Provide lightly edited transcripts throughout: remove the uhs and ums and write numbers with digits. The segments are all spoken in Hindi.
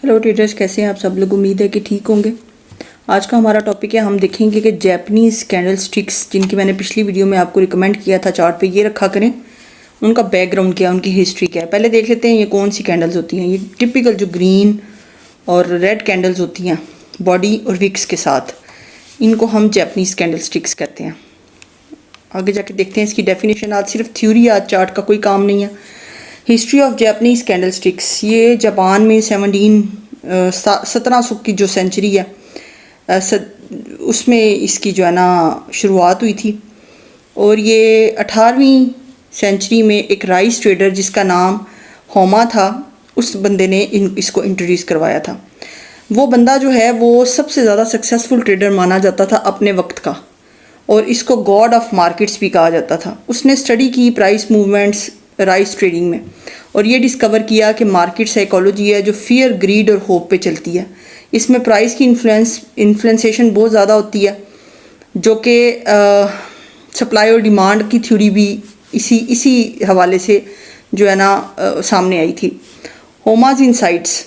हेलो ट्रेडर्स, कैसे हैं आप सब लोग। उम्मीद है कि ठीक होंगे। आज का हमारा टॉपिक है, हम देखेंगे कि जैपनीज़ कैंडल स्टिक्स जिनकी मैंने पिछली वीडियो में आपको रिकमेंड किया था चार्ट पे ये रखा करें, उनका बैकग्राउंड क्या है, उनकी हिस्ट्री क्या है। पहले देख लेते हैं ये कौन सी कैंडल्स होती हैं। ये टिपिकल जो ग्रीन और रेड कैंडल्स होती हैं बॉडी और विक्स के साथ, इनको हम जैपनीज़ कैंडल स्टिक्स कहते हैं। आगे जाके देखते हैं इसकी डेफिनेशन। आज सिर्फ थ्योरी, आज चार्ट का कोई काम नहीं है। History of Japanese candle sticks, ये जापान में 1700 की जो सेंचुरी है उसमें इसकी जो है ना शुरुआत हुई थी। और ये 18वीं सेंचुरी में एक राइस ट्रेडर जिसका नाम होमा था, उस बंदे ने इसको इंट्रोड्यूस करवाया था। वो बंदा जो है वो सबसे ज़्यादा सक्सेसफुल ट्रेडर माना जाता था अपने वक्त का, और इसको गॉड ऑफ मार्केट्स भी कहा जाता था। उसने स्टडी की प्राइस मूवमेंट्स राइस ट्रेडिंग में, और ये डिस्कवर किया कि मार्केट साइकोलॉजी है जो फियर, ग्रीड और होप पे चलती है। इसमें प्राइस की इन्फ्लुएंसेशन बहुत ज़्यादा होती है, जो कि सप्लाई और डिमांड की थ्योरी भी इसी हवाले से जो है ना सामने आई थी। होमाज इनसाइट्स,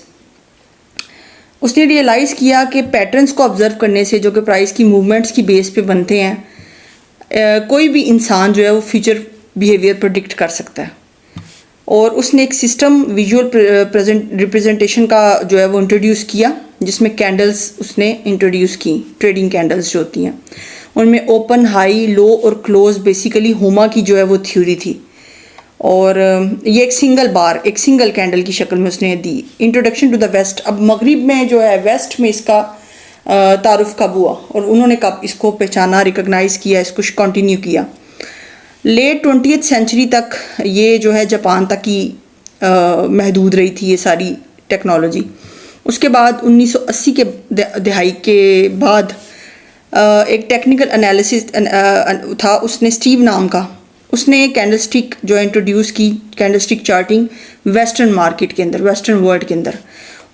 उसने रियलाइज़ किया कि पैटर्न्स को ऑब्जर्व करने से, जो कि प्राइस की मूवमेंट्स की बेस पे बनते हैं, कोई भी इंसान जो है वो फ्यूचर बिहेवियर प्रेडिक्ट कर सकता है। और उसने एक सिस्टम विजुअल रिप्रेजेंटेशन का जो है वो इंट्रोड्यूस किया, जिसमें कैंडल्स उसने इंट्रोड्यूस की। ट्रेडिंग कैंडल्स जो होती हैं उनमें ओपन, हाई, लो और क्लोज बेसिकली होमा की जो है वो थ्योरी थी। और ये एक सिंगल कैंडल की शक्ल में उसने दी। इंट्रोडक्शन टू द वेस्ट, अब मगरिब में जो है वेस्ट में इसका तारुफ कब हुआ और उन्होंने कब इसको पहचाना, रिकग्नाइज़ किया, इसको कंटिन्यू किया। लेट 20th सेंचुरी तक ये जो है जापान तक ही महदूद रही थी ये सारी टेक्नोलॉजी। उसके बाद 1980 के दहाई के बाद एक टेक्निकल एनालिसिस था, उसने स्टीव नाम का, उसने कैंडलस्टिक जो इंट्रोड्यूस की, कैंडलस्टिक चार्टिंग वेस्टर्न मार्केट के अंदर, वेस्टर्न वर्ल्ड के अंदर।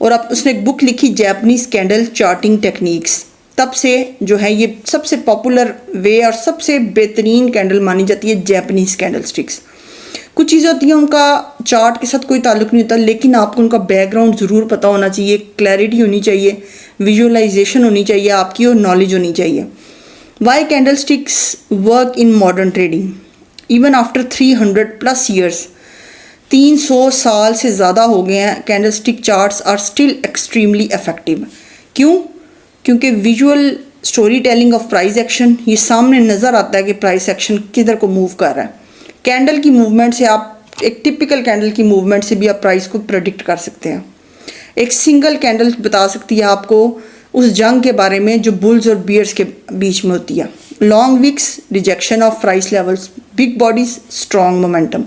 और अब उसने एक बुक लिखी, जैपनीज़ कैंडल चार्टिंग टेक्निक्स। तब से जो है ये सबसे पॉपुलर वे और सबसे बेहतरीन कैंडल मानी जाती है जैपनीज़ कैंडल स्टिक्स। कुछ चीज़ें होती हैं उनका चार्ट के साथ कोई ताल्लुक़ नहीं होता, लेकिन आपको उनका बैकग्राउंड ज़रूर पता होना चाहिए, क्लैरिटी होनी चाहिए, विजुअलाइजेशन होनी चाहिए आपकी, और नॉलेज होनी चाहिए। Why candle sticks work in modern trading even after 300+ years, 300 साल से ज़्यादा हो गए हैं, candle stick charts are still extremely effective. क्यों? क्योंकि visual story telling of price action, ये सामने नज़र आता है कि प्राइस एक्शन किधर को मूव कर रहा है। कैंडल की मूवमेंट से आप, एक टिपिकल कैंडल की मूवमेंट से भी आप प्राइस को प्रेडिक्ट कर सकते हैं। एक सिंगल कैंडल बता सकती है आपको उस जंग के बारे में जो बुल्स और बियर्स के बीच में होती है। Long wicks, rejection of price levels, big bodies, strong momentum,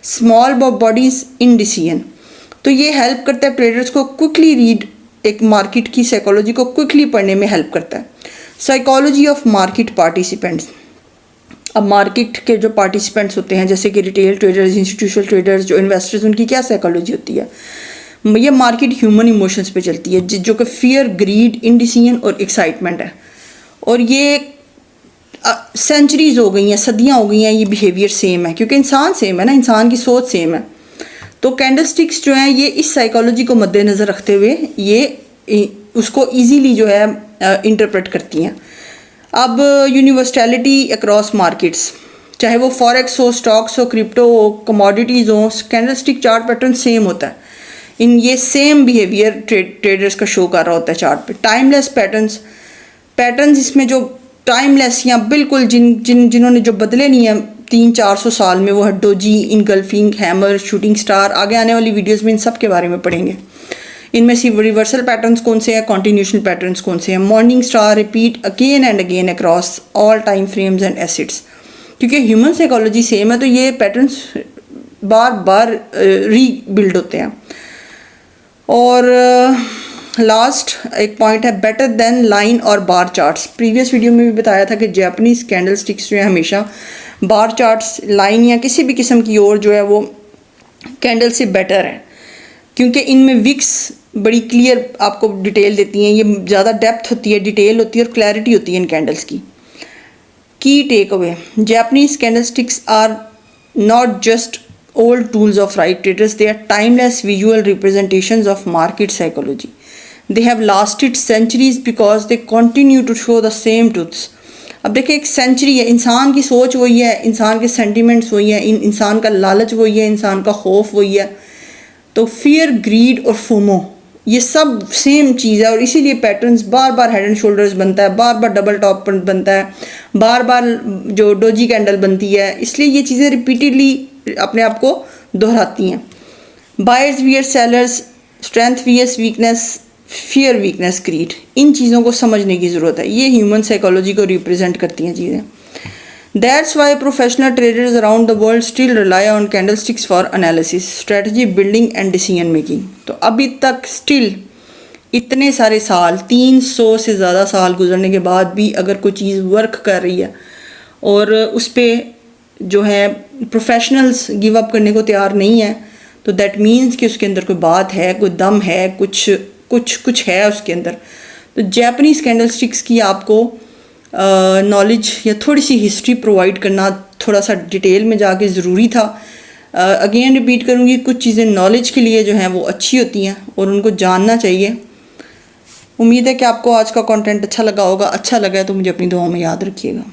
small bodies, indecision. तो ये हेल्प करता है ट्रेडर्स को क्विकली रीड, एक मार्केट की साइकोलॉजी को क्विकली पढ़ने में हेल्प करता है। साइकोलॉजी ऑफ मार्केट पार्टिसिपेंट्स, अब मार्केट के जो पार्टिसिपेंट्स होते हैं जैसे कि रिटेल ट्रेडर्स, इंस्टीट्यूशनल ट्रेडर्स, जो इन्वेस्टर्स, उनकी क्या साइकोलॉजी होती है। ये मार्केट ह्यूमन इमोशंस पे चलती है, जो कि फियर, ग्रीड, इनडिसीजन और एक्साइटमेंट है। और ये सेंचुरीज हो गई हैं, सदियाँ हो गई हैं, ये बिहेवियर सेम है, क्योंकि इंसान सेम है ना, इंसान की सोच सेम है। तो कैंडल स्टिक्स जो हैं ये इस साइकोलॉजी को मद्देनज़र रखते हुए ये उसको ईजीली जो है इंटरप्रेट करती हैं। अब यूनिवर्सलिटी अक्रॉस मार्केट्स, चाहे वो फॉरेक्स हो, स्टॉक्स हो, क्रिप्टो हो, कमोडिटीज़ हो, candle stick chart pattern same होता है। ये सेम बिहेवियर ट्रेडर्स का शो कर रहा होता है चार्ट पे। टाइमलेस पैटर्न्स इसमें जो टाइमलेस या बिल्कुल जिन्होंने जो बदले नहीं हैं 300-400 साल में, वो है doji, engulfing, hammer, shooting star. आगे आने वाली वीडियोस में इन सब के बारे में पढ़ेंगे। इनमें से रिवर्सल पैटर्न्स कौन से हैं, कॉन्टिन्यूशन पैटर्न्स कौन से हैं। Morning star repeat again and again across all time frames and acids. क्योंकि ह्यूमन साइकोलॉजी सेम है, तो ये पैटर्न्स बार बार रीबिल्ड होते हैं। और लास्ट एक पॉइंट है, बेटर देन लाइन और बार चार्ट्स। प्रीवियस वीडियो में भी बताया था कि जैपनीज़ कैंडल स्टिक्स जो है हमेशा बार चार्ट्स, लाइन या किसी भी किस्म की और जो है वो कैंडल से बेटर है, क्योंकि इनमें विक्स बड़ी क्लियर आपको डिटेल देती हैं। ये ज़्यादा डेप्थ होती है, डिटेल होती है और क्लैरिटी होती है इन कैंडल्स की। Key takeaway, Japanese candle sticks are not just old tools of right traders. They are timeless visual representations of market psychology. They have lasted centuries because they continue to show the same truths. अब देखिए एक सेंचुरी है, इंसान की सोच वही है, इंसान के सेंटिमेंट्स वही है, इंसान का लालच वही है, इंसान का खौफ वही है. तो फियर, ग्रीड और फोमो ये सब सेम चीज़ है और इसीलिए patterns bar bar head and shoulders बनता है, बार बार डबल टॉप बनता है, बार बार जो डोजी कैंडल बनती है. इसलिए ये चीज़ें रिपीटेडली अपने आप को दोहराती हैं. Buyers wear sellers, strength wears weakness, fear weakness greed, इन चीज़ों को समझने की ज़रूरत है. ये ह्यूमन साइकोलॉजी को रिप्रेजेंट करती हैं चीज़ें. That's why professional traders around the world still rely on candlesticks for analysis, strategy building and decision making. तो अभी तक still इतने सारे साल, 300 से ज़्यादा साल गुजरने के बाद भी अगर कोई चीज़ वर्क कर रही है और उस पर जो है प्रोफेशनल्स गिव अप करने को तैयार नहीं है, तो दैट मीन्स कि उसके अंदर कोई बात है, कोई दम है, कुछ है उसके अंदर. तो जैपनीज़ कैंडलस्टिक्स की आपको नॉलेज या थोड़ी सी हिस्ट्री प्रोवाइड करना थोड़ा सा डिटेल में जाके ज़रूरी था. अगेन रिपीट करूँगी, कुछ चीज़ें नॉलेज के लिए जो हैं वो अच्छी होती हैं और उनको जानना चाहिए. उम्मीद है कि आपको आज का कंटेंट अच्छा लगा होगा. अच्छा लगा है तो मुझे अपनी दुआओं में याद रखिएगा.